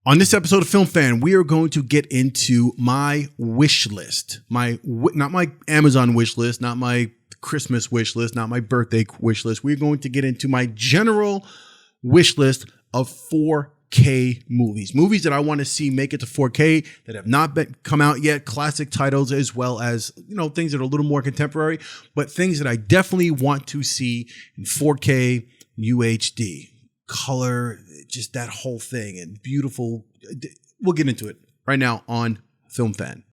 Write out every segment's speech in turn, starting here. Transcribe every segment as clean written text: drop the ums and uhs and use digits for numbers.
On this episode of Film Fan, we are going to get into my wish list. Not my Amazon wish list, not my Christmas wish list, not my birthday wish list. We're going to get into my general wish list of 4K movies. Movies that I want to see make it to 4K that have not come out yet, classic titles, as well as, things that are a little more contemporary, but things that I definitely want to see in 4K UHD. Color, just that whole thing, and beautiful. We'll get into it right now on Film Fan.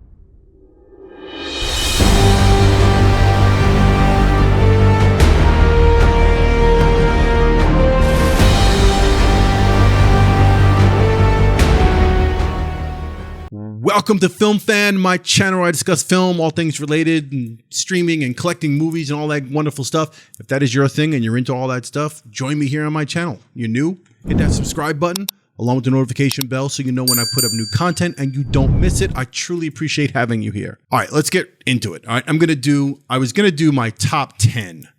Welcome to Film Fan, my channel where I discuss film, all things related, and streaming and collecting movies and all that wonderful stuff. If that is your thing and you're into all that stuff, join me here on my channel. You're new? Hit that subscribe button along with the notification bell so you know when I put up new content and you don't miss it. I truly appreciate having you here. All right, let's get into it. All right, I was gonna do my top 10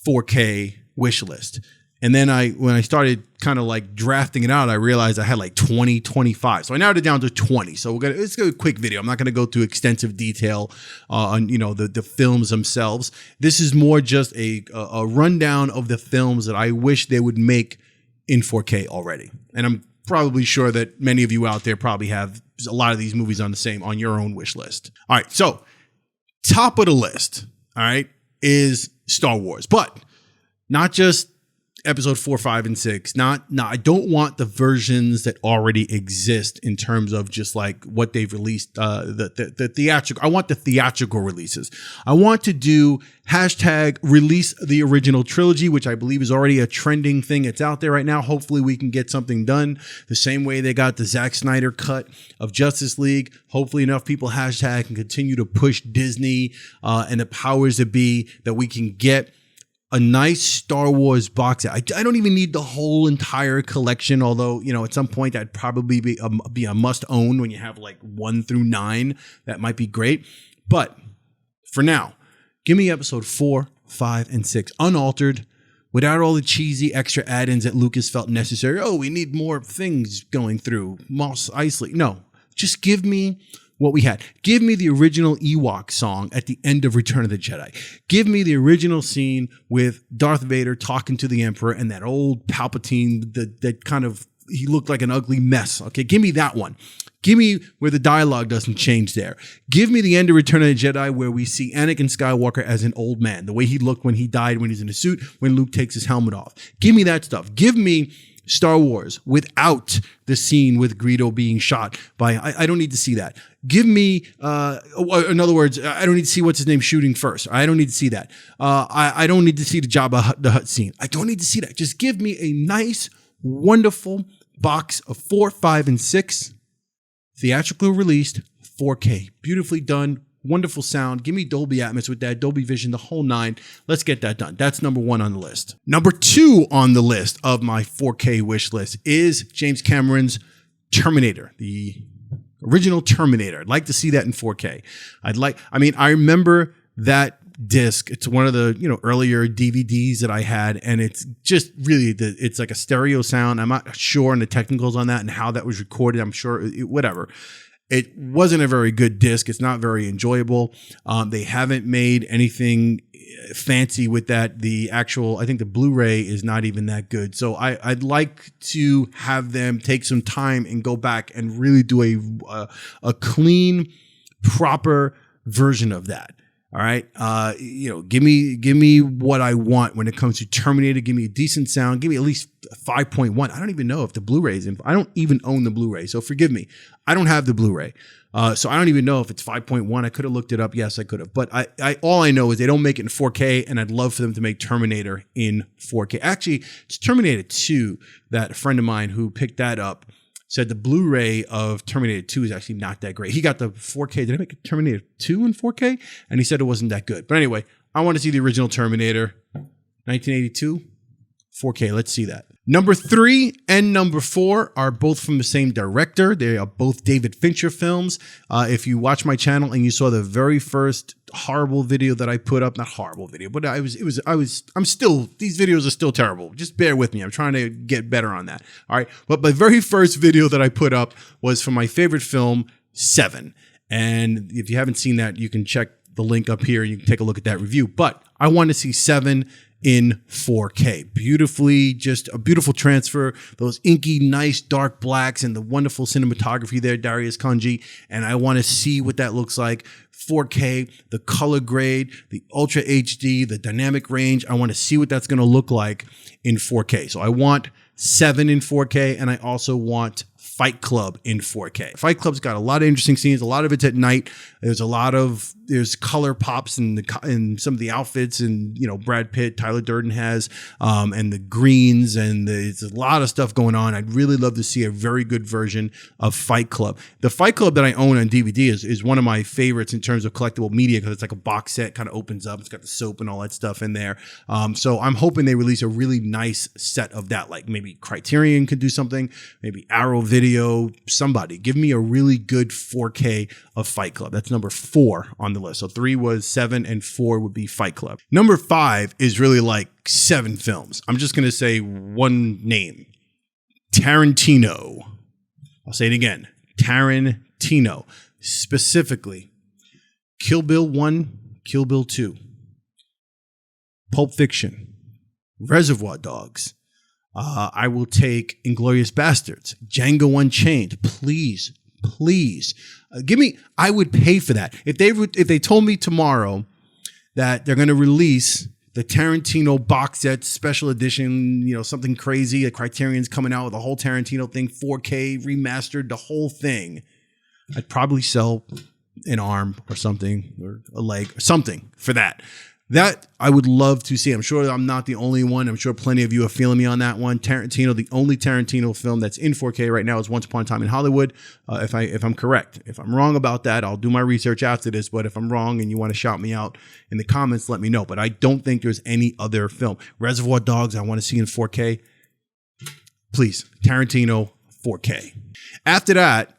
4K wish list. And then when I started kind of like drafting it out, I realized I had like 20, 25. So I narrowed it down to 20. So it's a quick video. I'm not going to go through extensive detail on, the films themselves. This is more just a rundown of the films that I wish they would make in 4K already. And I'm probably sure that many of you out there probably have a lot of these movies on your own wish list. All right. So top of the list, all right, is Star Wars, but not just episode 4, 5, and 6. I don't want the versions that already exist in terms of just like what they've released, the theatrical. I want the theatrical releases. I want to do #release the original trilogy, which I believe is already a trending thing. It's out there right now. Hopefully we can get something done the same way they got the Zack Snyder cut of Justice League. Hopefully enough people # can continue to push Disney and the powers that be that we can get a nice Star Wars box set. I don't even need the whole entire collection, although, at some point that'd probably be a must own when you have like 1 through 9. That might be great. But for now, give me episode 4, 5, and 6 unaltered, without all the cheesy extra add-ins that Lucas felt necessary. Oh, we need more things going through Mos Eisley. No, just give me what we had. Give me the original Ewok song at the end of Return of the Jedi. Give me the original scene with Darth Vader talking to the Emperor and that old Palpatine that kind of, he looked like an ugly mess. Okay, give me that one. Give me where the dialogue doesn't change there. Give me the end of Return of the Jedi where we see Anakin Skywalker as an old man, the way he looked when he died, when he's in a suit, when Luke takes his helmet off. Give me that stuff. Give me Star Wars without the scene with Greedo being shot by, I don't need to see that. Give me, in other words, I don't need to see what's his name shooting first. I don't need to see that. I don't need to see the Jabba the Hutt scene. I don't need to see that. Just give me a nice, wonderful box of 4, 5, and 6 theatrical released 4K, beautifully done. Wonderful sound. Give me Dolby Atmos with that, Dolby Vision, the whole 9. Let's get that done. That's number 1 on the list. Number 2 on the list of my 4K wish list is James Cameron's Terminator, the original Terminator. I'd like to see that in 4K. I remember that disc. It's one of the, earlier DVDs that I had, and it's just really, it's like a stereo sound. I'm not sure on the technicals on that and how that was recorded. I'm sure, whatever. It wasn't a very good disc. It's not very enjoyable. They haven't made anything fancy with that. I think the Blu-ray is not even that good. So I'd like to have them take some time and go back and really do a clean, proper version of that. All right. Give me what I want when it comes to Terminator. Give me a decent sound. Give me at least 5.1. I don't even know if the Blu-ray is in. I don't even own the Blu-ray. So forgive me. I don't have the Blu-ray. So I don't even know if it's 5.1. I could have looked it up. Yes, I could have. But all I know is they don't make it in 4K, and I'd love for them to make Terminator in 4K. Actually, it's Terminator 2 that a friend of mine who picked that up said the Blu-ray of Terminator 2 is actually not that great. He got the 4K. Did I make Terminator 2 in 4K? And he said it wasn't that good. But anyway, I want to see the original Terminator, 1982, 4K. Let's see that. Number 3 and number 4 are both from the same director. They are both David Fincher films. If you watch my channel and you saw the very first horrible video that I put up, not horrible video, but these videos are still terrible. Just bear with me. I'm trying to get better on that. All right. But my very first video that I put up was for my favorite film, Seven. And if you haven't seen that, you can check the link up here. You can take a look at that review. But I want to see Seven in 4K. Beautifully, just a beautiful transfer. Those inky, nice dark blacks and the wonderful cinematography there, Darius Kanji. And I want to see what that looks like. 4K, the color grade, the Ultra HD, the dynamic range. I want to see what that's going to look like in 4K. So I want Seven in 4K, and I also want Fight Club in 4K. Fight Club's got a lot of interesting scenes. A lot of it's at night. There's color pops in some of the outfits, and Brad Pitt, Tyler Durden has, and the greens, and there's a lot of stuff going on. I'd really love to see a very good version of Fight Club. The Fight Club that I own on DVD is one of my favorites in terms of collectible media, because it's like a box set, kind of opens up. It's got the soap and all that stuff in there. So I'm hoping they release a really nice set of that. Like maybe Criterion could do something, maybe Arrow Video, somebody. Give me a really good 4K of Fight Club. That's number 4 on the list. So 3 was Seven and 4 would be Fight Club. Number 5 is really like 7 films. I'm just going to say one name. Tarantino. I'll say it again. Tarantino. Specifically, Kill Bill 1, Kill Bill 2, Pulp Fiction, Reservoir Dogs. I will take Inglourious Bastards, Django Unchained. Please. I would pay for that. If they told me tomorrow that they're going to release the Tarantino box set special edition, something crazy, a Criterion's coming out with a whole Tarantino thing, 4K remastered, the whole thing, I'd probably sell an arm or something, or a leg or something for that. That I would love to see. I'm sure I'm not the only one. I'm sure plenty of you are feeling me on that one. Tarantino, the only Tarantino film that's in 4K right now is Once Upon a Time in Hollywood. If I'm correct. If I'm wrong about that, I'll do my research after this. But if I'm wrong and you want to shout me out in the comments, let me know. But I don't think there's any other film. Reservoir Dogs, I want to see in 4K. Please, Tarantino, 4K. After that,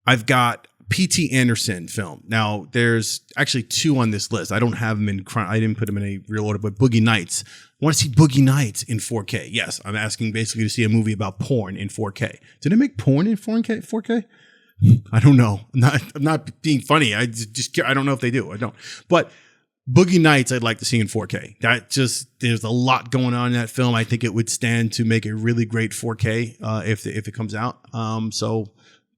I've got P.T. Anderson film. Now, there's actually 2 on this list. I don't have them I didn't put them in a real order, but Boogie Nights. I want to see Boogie Nights in 4K. Yes, I'm asking basically to see a movie about porn in 4K. Did they make porn in 4K? I don't know. I'm not being funny. I don't know if they do. I don't. But Boogie Nights, I'd like to see in 4K. There's a lot going on in that film. I think it would stand to make a really great 4K if it comes out. So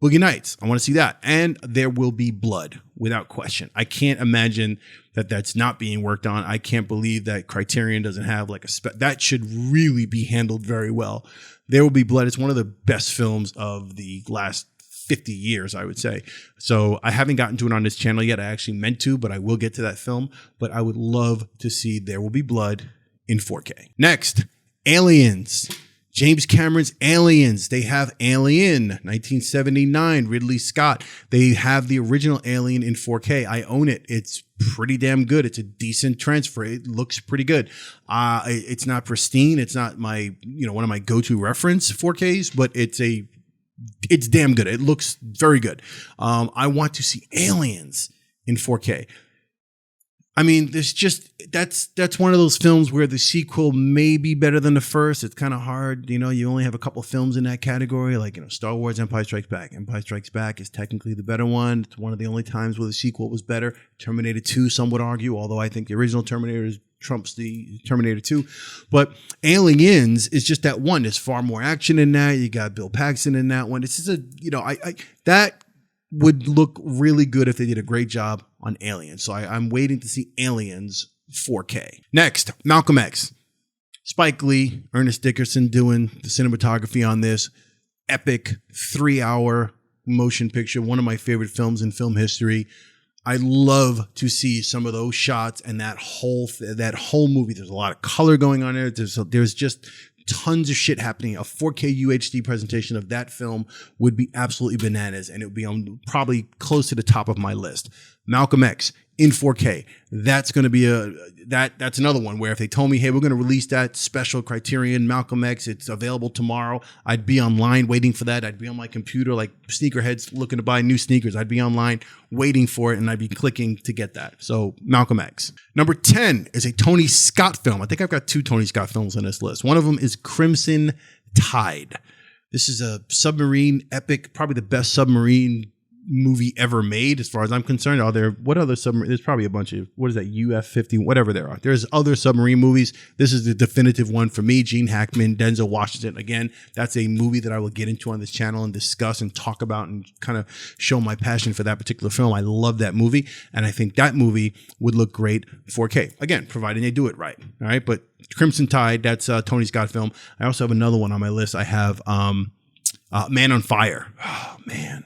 Boogie Nights, I want to see that. And There Will Be Blood, without question. I can't imagine that that's not being worked on. I can't believe that Criterion doesn't have like that should really be handled very well. There Will Be Blood. It's one of the best films of the last 50 years, I would say. So I haven't gotten to it on this channel yet. I actually meant to, but I will get to that film. But I would love to see There Will Be Blood in 4K. Next, Aliens. James Cameron's Aliens. They have Alien, 1979, Ridley Scott. They have the original Alien in 4K. I own it. It's pretty damn good. It's a decent transfer. It looks pretty good. It's not pristine. It's not my, one of my go-to reference 4Ks, but it's damn good. It looks very good. I want to see Aliens in 4K. I mean, that's one of those films where the sequel may be better than the first. It's kind of hard. You only have a couple films in that category, like, Star Wars, Empire Strikes Back. Empire Strikes Back is technically the better one. It's one of the only times where the sequel was better. Terminator 2, some would argue, although I think the original Terminator trumps the Terminator 2. But Aliens is just that one. There's far more action in that. You got Bill Paxton in that one. It's just that would look really good if they did a great job on Aliens. So I'm waiting to see Aliens 4K. Next, Malcolm X. Spike Lee, Ernest Dickerson doing the cinematography on this. Epic 3-hour motion picture. One of my favorite films in film history. I love to see some of those shots and that whole movie. There's a lot of color going on there. There's just tons of shit happening. A 4K UHD presentation of that film would be absolutely bananas, and it would be on probably close to the top of my list. Malcolm X in 4K. That's going to be that's another one where if they told me, hey, we're going to release that special Criterion Malcolm X, it's available tomorrow, I'd be online waiting for that. I'd be on my computer like sneakerheads looking to buy new sneakers. I'd be online waiting for it, and I'd be clicking to get that. So Malcolm X. Number 10 is a Tony Scott film. I think I've got 2 Tony Scott films on this list. One of them is Crimson Tide. This is a submarine epic, probably the best submarine movie ever made as far as I'm concerned. What other submarine? There's probably a bunch of, what is that, UF-50, whatever there are. There's other submarine movies. This is the definitive one for me. Gene Hackman, Denzel Washington. Again, that's a movie that I will get into on this channel and discuss and talk about and kind of show my passion for that particular film. I love that movie, and I think that movie would look great 4K. Again, providing they do it right. All right, but Crimson Tide, that's a Tony Scott film. I also have another one on my list. I have Man on Fire. Oh, man.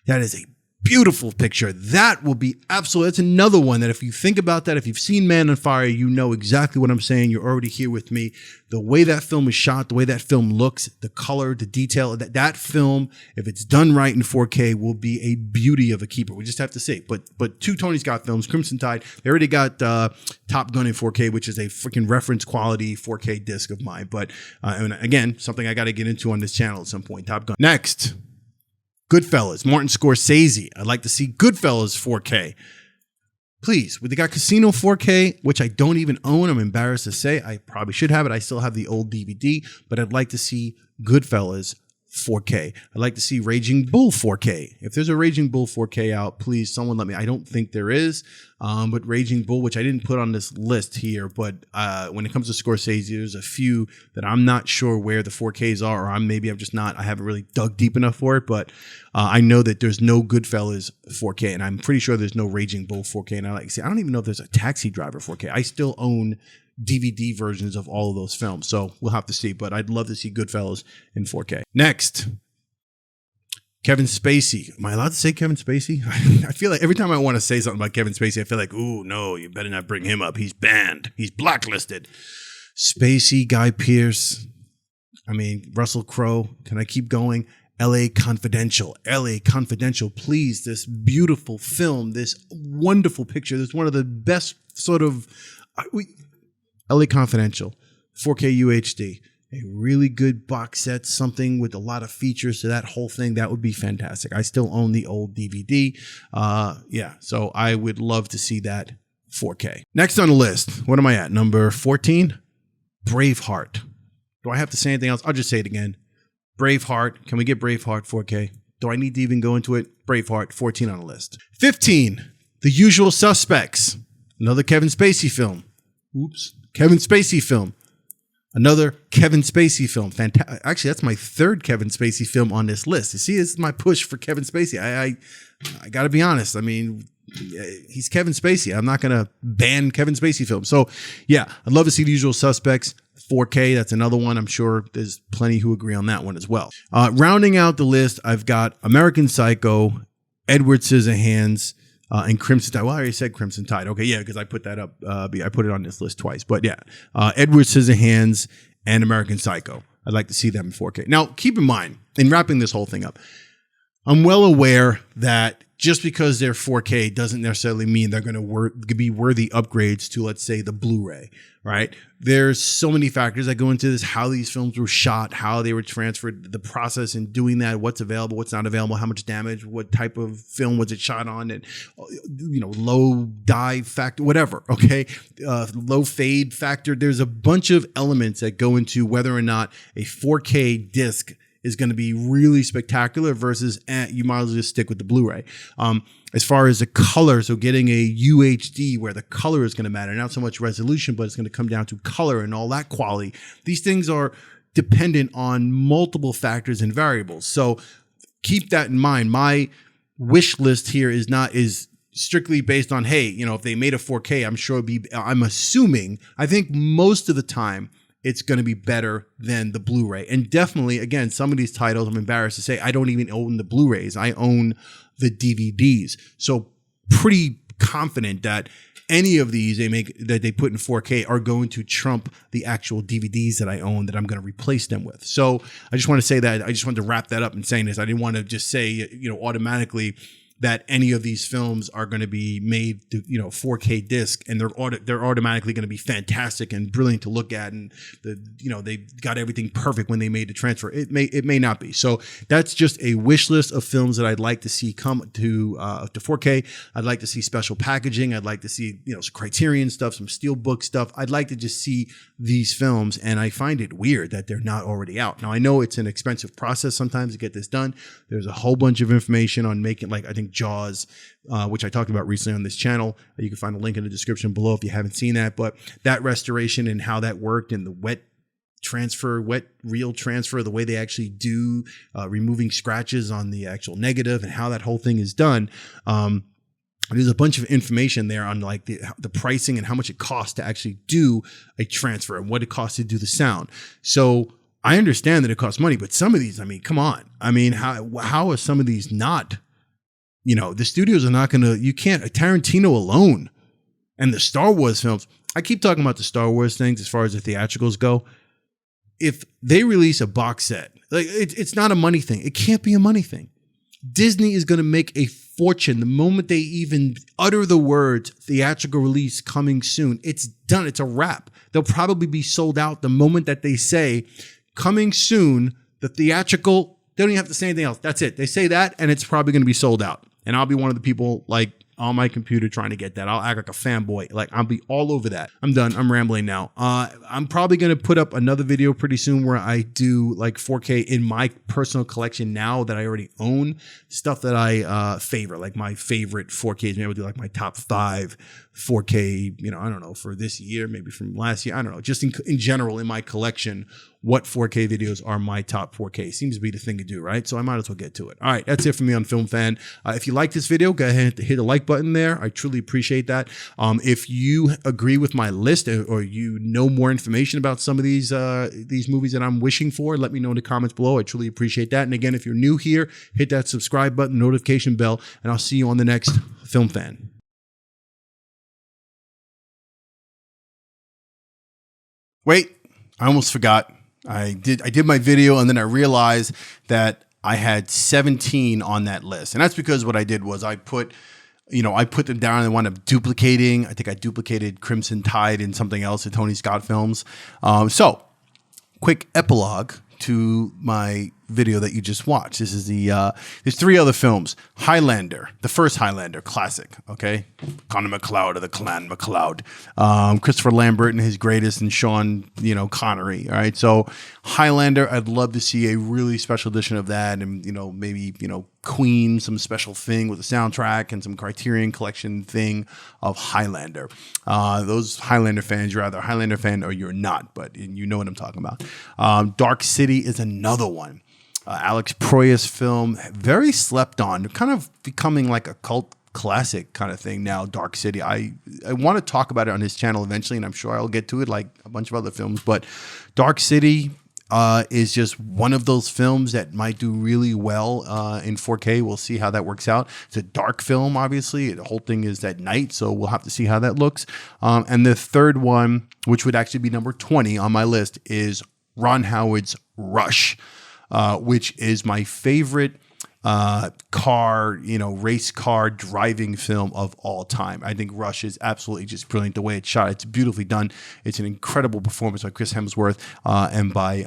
That is a beautiful picture. That will be absolutely, that's another one that if you think about that, if you've seen Man on Fire, you know exactly what I'm saying. You're already here with me. The way that film is shot, the way that film looks, the color, the detail, that film, if it's done right in 4K, will be a beauty of a keeper. We just have to see. But 2 Tony Scott films, Crimson Tide, they already got Top Gun in 4K, which is a freaking reference quality 4K disc of mine. But and again, something I got to get into on this channel at some point, Top Gun. Next, Goodfellas, Martin Scorsese. I'd like to see Goodfellas 4K. Please, they got Casino 4K, which I don't even own. I'm embarrassed to say. I probably should have it. I still have the old DVD, but I'd like to see Goodfellas 4K. I'd like to see Raging Bull 4K. If there's a Raging Bull 4K out, please, someone let me. I don't think there is, but Raging Bull, which I didn't put on this list here, but when it comes to Scorsese, there's a few that I'm not sure where the 4Ks are, or I haven't really dug deep enough for it, but I know that there's no Goodfellas 4K, and I'm pretty sure there's no Raging Bull 4K, and I don't even know if there's a Taxi Driver 4K. I still own DVD versions of all of those films, so we'll have to see, but I'd love to see Goodfellas in 4K. Next, Kevin Spacey. Am I allowed to say Kevin Spacey? I feel like every time I want to say something about Kevin Spacey, I feel like, ooh, no, you better not bring him up. He's banned. He's blacklisted. Spacey, Guy Pearce, Russell Crowe. Can I keep going? LA Confidential, please, this beautiful film, this wonderful picture, this one of the best sort of, LA Confidential, 4K UHD, a really good box set, something with a lot of features to that whole thing. That would be fantastic. I still own the old DVD. So I would love to see that 4K. Next on the list, what am I at? Number 14, Braveheart. Do I have to say anything else? I'll just say it again. Braveheart. Can we get Braveheart 4K? Do I need to even go into it? Braveheart, 14 on the list. 15, The Usual Suspects. Another Kevin Spacey film. Kevin Spacey film. Another Kevin Spacey film. Fantastic. Actually, that's my 3rd Kevin Spacey film on this list. You see, this is my push for Kevin Spacey. I got to be honest. He's Kevin Spacey. I'm not going to ban Kevin Spacey films. So, yeah, I'd love to see The Usual Suspects 4K. That's another one. I'm sure there's plenty who agree on that one as well. Rounding out the list, I've got American Psycho, Edward Scissorhands, and Crimson Tide. Well, I already said Crimson Tide. Okay, yeah, because I put that up. I put it on this list twice. But yeah, Edward Scissorhands and American Psycho. I'd like to see them in 4K. Now, keep in mind, in wrapping this whole thing up, I'm well aware that just because they're 4K doesn't necessarily mean they're going to be worthy upgrades to, let's say, the Blu-ray, right? There's so many factors that go into this, how these films were shot, how they were transferred, the process in doing that, what's available, what's not available, how much damage, what type of film was it shot on, and, low dye factor, whatever, okay? Low fade factor. There's a bunch of elements that go into whether or not a 4K disc is going to be really spectacular versus you might as well just stick with the Blu-ray. As far as the color, so getting a UHD where the color is going to matter, not so much resolution, but it's going to come down to color and all that quality. These things are dependent on multiple factors and variables. So keep that in mind. My wish list here is strictly based on, hey, if they made a 4K, I'm assuming, I think most of the time, it's going to be better than the Blu-ray. And definitely, again, some of these titles, I'm embarrassed to say, I don't even own the Blu-rays. I own the DVDs. So pretty confident that any of these that they put in 4K are going to trump the actual DVDs that I own that I'm going to replace them with. So I just want to say that. I just wanted to wrap that up in saying this. I didn't want to just say, automatically that any of these films are going to be made to, 4K disc, and they're automatically going to be fantastic and brilliant to look at, and they got everything perfect when they made the transfer. It may not be. So that's just a wish list of films that I'd like to see come to 4K. I'd like to see special packaging. I'd like to see some Criterion stuff, some Steelbook stuff. I'd like to just see these films, and I find it weird that they're not already out. Now I know it's an expensive process sometimes to get this done. There's a whole bunch of information on making, like I think Jaws, which I talked about recently on this channel. You can find a link in the description below if you haven't seen that. But that restoration and how that worked, and the wet reel transfer, the way they actually do removing scratches on the actual negative, and how that whole thing is done. There's a bunch of information there on like the pricing and how much it costs to actually do a transfer and what it costs to do the sound. So I understand that it costs money, but some of these, I mean, come on. I mean, how are some of these not, the studios are not going to, you can't, Tarantino alone and the Star Wars films. I keep talking about the Star Wars things as far as the theatricals go. If they release a box set, like it's not a money thing. It can't be a money thing. Disney is going to make a fortune the moment they even utter the words theatrical release coming soon. It's done. It's a wrap. They'll probably be sold out the moment that they say coming soon, the theatrical. They don't even have to say anything else. That's it. They say that, and it's probably going to be sold out. And I'll be one of the people like on my computer trying to get that. I'll act like a fanboy. Like I'll be all over that. I'm done. I'm rambling now. I'm probably going to put up another video pretty soon where I do like 4K in my personal collection now that I already own, stuff that I favor, like my favorite 4Ks. Maybe I'll do like my top 5 4K, I don't know, for this year, maybe from last year. I don't know. Just in general in my collection, what 4K videos are my top 4K? Seems to be the thing to do, right? So I might as well get to it. All right, that's it for me on Film Fan. If you like this video, go ahead and hit the like button there. I truly appreciate that. If you agree with my list, or you know more information about some of these movies that I'm wishing for, let me know in the comments below. I truly appreciate that. And again, if you're new here, hit that subscribe button, notification bell, and I'll see you on the next Film Fan. Wait, I almost forgot. I did my video, and then I realized that I had 17 on that list. And that's because what I did was I put them down and wound up duplicating. I think I duplicated Crimson Tide and something else, the Tony Scott films. So quick epilogue to my video that you just watched. This is there's 3 other films. Highlander, the first Highlander, classic, okay? Connor MacLeod of the Clan MacLeod. Christopher Lambert and his greatest, and Sean, Connery, all right? So Highlander, I'd love to see a really special edition of that, and, maybe, Queen, some special thing with a soundtrack and some Criterion collection thing of Highlander. Those Highlander fans, you're either a Highlander fan or you're not, but you know what I'm talking about. Dark City is another one. Alex Proyas film, very slept on, kind of becoming like a cult classic kind of thing now, Dark City. I want to talk about it on his channel eventually, and I'm sure I'll get to it like a bunch of other films, but Dark City is just one of those films that might do really well in 4K. We'll see how that works out. It's a dark film, obviously. The whole thing is at night, so we'll have to see how that looks. And the third one, which would actually be number 20 on my list, is Ron Howard's Rush, which is my favorite race car driving film of all time. I think Rush is absolutely just brilliant the way it's shot. It's beautifully done. It's an incredible performance by Chris Hemsworth and by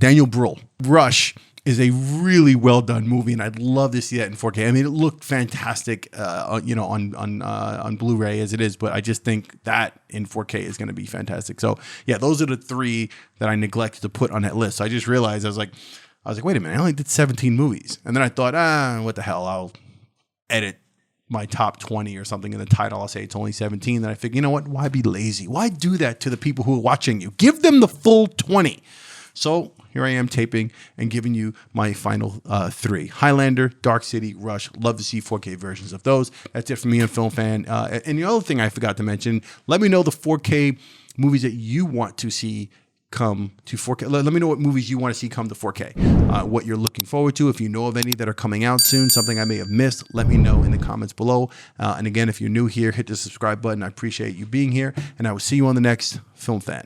Daniel Bruhl. Rush is a really well done movie, and I'd love to see that in 4K. I mean, it looked fantastic, on Blu-ray as it is, but I just think that in 4K is going to be fantastic. So yeah, those are the 3 that I neglected to put on that list. So I just realized I was like, wait a minute, I only did 17 movies, and then I thought, what the hell? I'll edit my top 20 or something in the title. I'll say it's only 17. Then I figured, you know what? Why be lazy? Why do that to the people who are watching you? Give them the full 20. So here I am taping and giving you my final 3. Highlander, Dark City, Rush. Love to see 4K versions of those. That's it for me on Film Fan. And the other thing I forgot to mention, let me know the 4K movies that you want to see come to 4K. Let me know what movies you want to see come to 4K, what you're looking forward to. If you know of any that are coming out soon, something I may have missed, let me know in the comments below. And again, if you're new here, hit the subscribe button. I appreciate you being here, and I will see you on the next Film Fan.